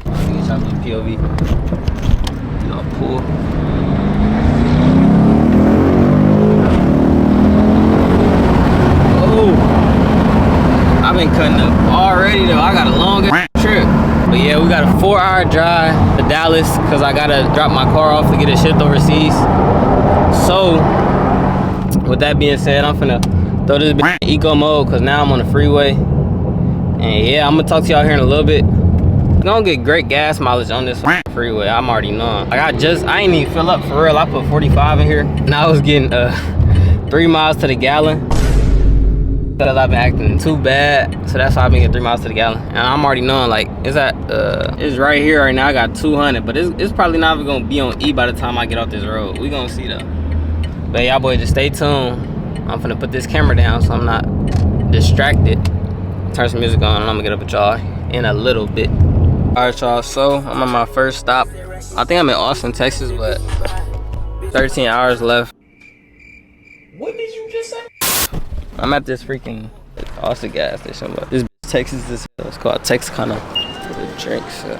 Get y'all some POV. Y'all pull. I've been cutting up already though. I got a long trip. But yeah, we got a 4-hour drive to Dallas because I gotta drop my car off to get it shipped overseas. So, with that being said, I'm finna throw this bitch in eco mode because now I'm on the freeway. And yeah, I'm gonna talk to y'all here in a little bit. I'm gonna get great gas mileage on this freeway. I'm already knowing. Like I ain't even fill up for real. I put 45 in here. And I was getting 3 miles to the gallon. Because I've been acting too bad, so that's why I've been getting 3 miles to the gallon. And I'm already knowing, like, it's right here right now. I got 200, but it's probably not even gonna be on E by the time I get off this road. We gonna see though. But y'all boys, just stay tuned. I'm finna put this camera down so I'm not distracted. Turn some music on, and I'm gonna get up with y'all in a little bit. All right, y'all. So I'm on my first stop. I think I'm in Austin, Texas, but 13 hours left. What did you just say? I'm at this freaking Austin gas station, but this Texas is it's called Texana for the drink. So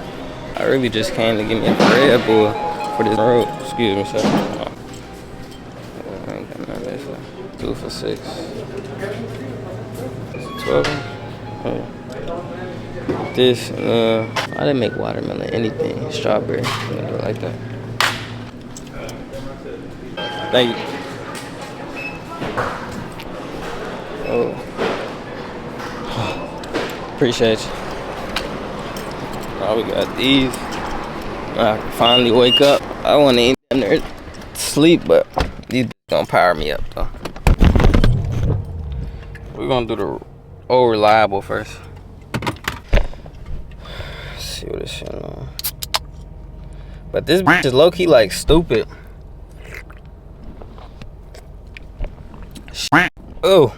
I really just came to get me a Red Bull for this road. Excuse me, sir. I ain't got none of this. 2 for $6. Is it 12? Oh. This and I didn't make watermelon anything. Strawberry. I'm gonna do it like that. Thank you. Oh, appreciate you. Oh, we got these. I can finally wake up. I want to eat them there sleep, but these gonna power me up though. We're gonna do the old reliable first. Let's see what this shit on. But this bitch is low key like stupid. Oh.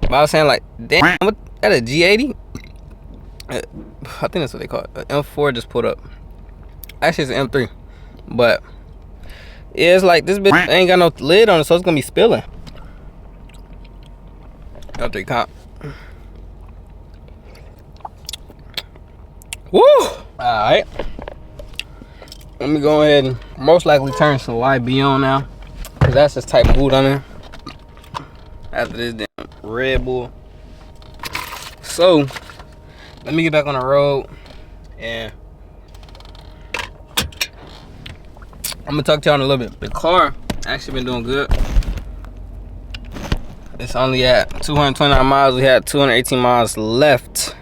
But I was saying like, damn, what, that a G80? I think that's what they call it. M4 just pulled up. Actually, it's an M3. But yeah, it's like this bitch ain't got no lid on it, so it's gonna be spilling. M3 cop. Woo! Alright. Let me go ahead and most likely turn some YB on now. Cause that's this type of boot on there. After this damn Red Bull. So let me get back on the road and I'm gonna talk to y'all in a little bit. The car actually been doing good. It's only at 229 miles. We had 218 miles left.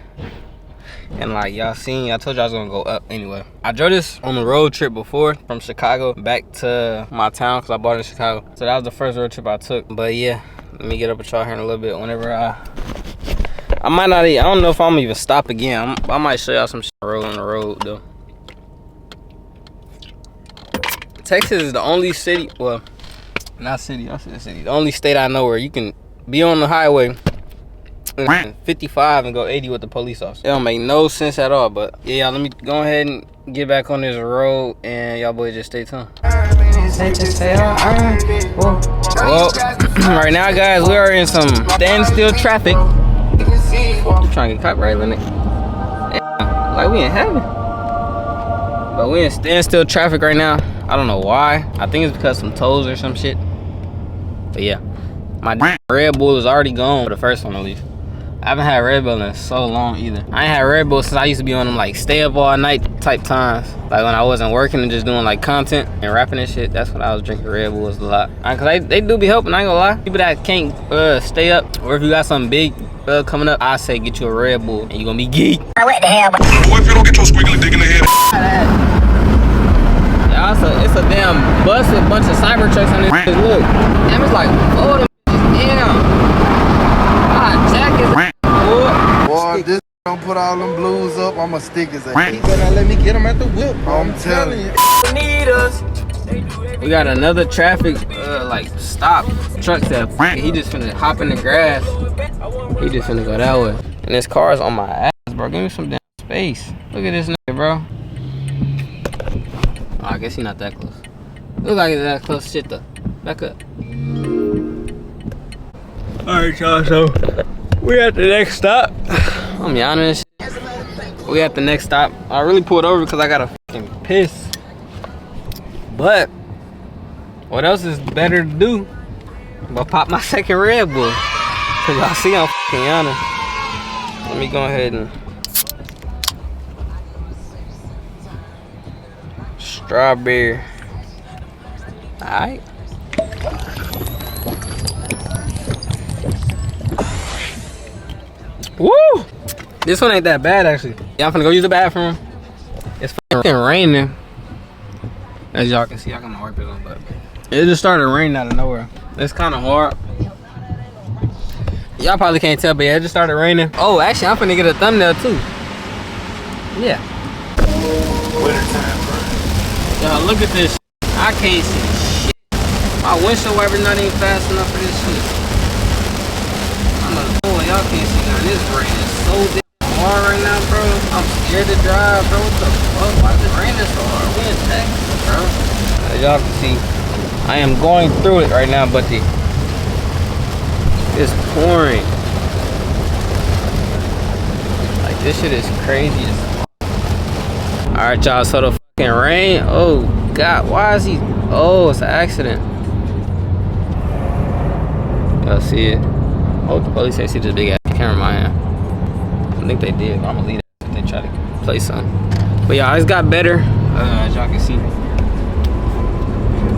And like y'all seen, I told y'all I was gonna go up anyway. I drove this on the road trip before from Chicago back to my town because I bought it in Chicago. So that was the first road trip I took. But yeah, let me get up with y'all here in a little bit. Whenever I might not even, I don't know if I'm gonna even stop again. I might show y'all some shit on the road though. Texas is the only city, well, not city, I said city. The only state I know where you can be on the highway 55 and go 80 with the police officer. It don't make no sense at all, but yeah, y'all, let me go ahead and get back on this road and y'all boys just stay tuned. Well, right now guys, we are in some standstill traffic. You trying to get copyright on it? Like we in heaven. But we in standstill traffic right now. I don't know why. I think it's because some tolls or some shit. But yeah, my Red Bull is already gone for the first one at least. I haven't had Red Bull in so long either. I ain't had Red Bull since I used to be on them like stay up all night type times. Like when I wasn't working and just doing like content and rapping and shit. That's when I was drinking Red Bulls a lot. Cause they do be helping, I ain't gonna lie. People that can't stay up, or if you got something big coming up, I say get you a Red Bull and you gonna be geek. What the hell? What if you don't get your squiggly dick in the head? Yeah, it's a damn bus with a bunch of cyber trucks on this. Look, damn, it's like, oh, them damn. Ah, Jack is boy, this don't put all them blues up, I'ma stick his ass. He better let me get him at the whip, I'm telling you. Need us. We got another traffic like stop truck that he just finna hop in the grass. He just finna go that way. And this car is on my ass, bro. Give me some damn space. Look at this nigga, bro. Oh, I guess he's not that close. Look like he's that close. Shit though. Back up. Alright, y'all, so We at the next stop. I'm be honest. We at the next stop. I really pulled over because I got a fucking piss. But what else is better to do but pop my second Red Bull? Cause y'all see I'm fucking yawning. Let me go ahead and strawberry. Alright. Woo! This one ain't that bad actually. Yeah, I'm finna go use the bathroom. It's fucking raining. As y'all can see, I got my wipe it on, but it just started raining out of nowhere. It's kind of hard. Y'all probably can't tell, but yeah, it just started raining. Oh, actually, I'm finna get a thumbnail too. Yeah. Y'all, look at this. I can't see shit. My windshield wiper not even fast enough for this shit. I'm a fool. Y'all can't see now. This rain is so damn hard right now, bro. I'm scared to drive, bro. What the fuck? Why is it raining so hard? We in Texas, bro. As y'all can see, I am going through it right now, but it's pouring. Like, this shit is crazy as fuck. Alright, y'all, so the fucking rain. Oh god, why is he? Oh, it's an accident. Y'all see it? Oh, the police ain't see this big ass camera in my hand. I think they did, but I'm gonna leave that if they try to play something. But yeah, it's got better, as y'all can see.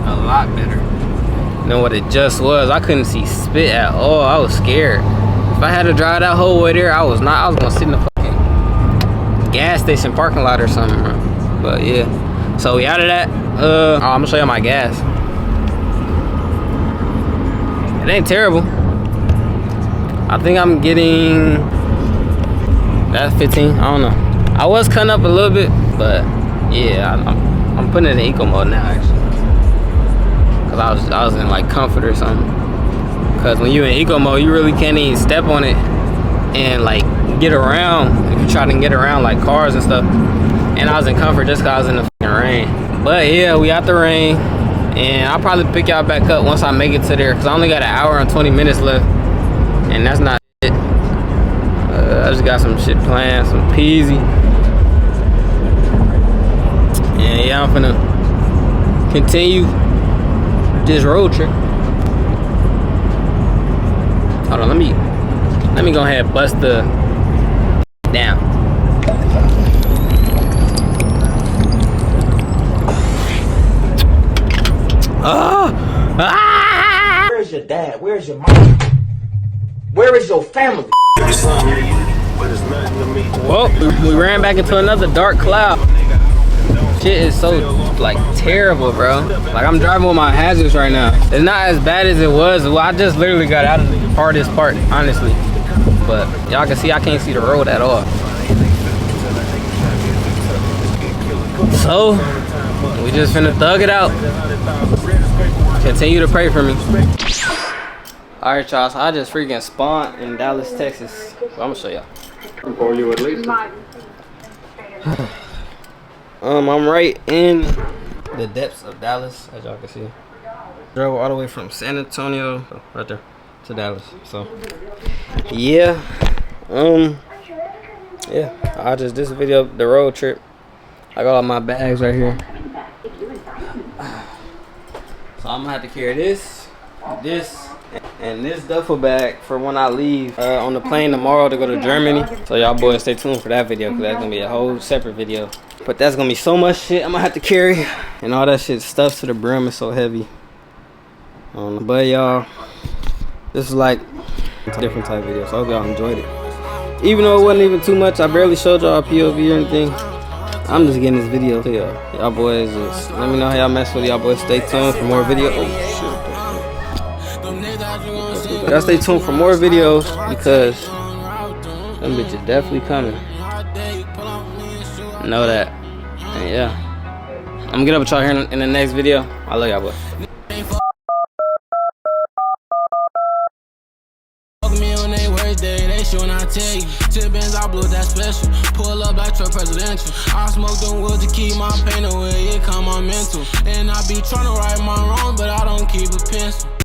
A lot better than what it just was. I couldn't see spit at all. I was scared. If I had to drive that whole way there, I was gonna sit in the fucking gas station parking lot or something, bro. But yeah, so we out of that. I'm gonna show you my gas. It ain't terrible. I think I'm getting that's 15. I don't know. I was cutting up a little bit, but yeah, I'm putting it in eco mode now actually. Cause I was in like comfort or something. Cause when you in eco mode, you really can't even step on it and like get around. If you try to get around like cars and stuff. And I was in comfort just cause I was in the fucking rain. But yeah, we out the rain, and I'll probably pick y'all back up once I make it to there. Cause I only got an hour and 20 minutes left, and that's not it. I just got some shit planned, some peasy. And yeah, I'm finna continue this road trip. Hold on, let me go ahead and bust the down. Where's your dad? Where's your mom? Where is your family? Well, we ran back into another dark cloud. Shit is so like terrible, bro. Like, I'm driving with my hazards right now. It's not as bad as it was. Well, I just literally got out of the hardest part, honestly. But y'all can see I can't see the road at all. So we just finna thug it out. Continue to pray for me. Alright, y'all, so I just freaking spawned in Dallas, Texas. So I'm gonna show y'all. For you at least. I'm right in the depths of Dallas, as y'all can see. Drove all the way from San Antonio, right there, to Dallas. So yeah, I just this video, the road trip. I got all my bags right here. So I'm gonna have to carry this, and this duffel bag for when I leave on the plane tomorrow to go to Germany. So y'all boys stay tuned for that video, because that's gonna be a whole separate video. But that's gonna be so much shit I'm gonna have to carry, and all that shit stuffed to the brim is so heavy. But y'all, this is like a different type video, so I hope y'all enjoyed it. Even though it wasn't even too much, I barely showed y'all POV or anything. I'm just getting this video to y'all. Y'all boys just let me know how y'all mess with y'all boys. Stay tuned for more videos. Oh shit. Y'all stay tuned for more videos, because them bitches definitely coming. Know that. And yeah, I'm gonna get up with y'all here in the next video. I love y'all boys. When I tell you, 10 bands, I blew that special. Pull up like truck presidential. I smoke them wood to keep my pain away. It calm my mental. And I be tryna right my wrong, but I don't keep a pencil.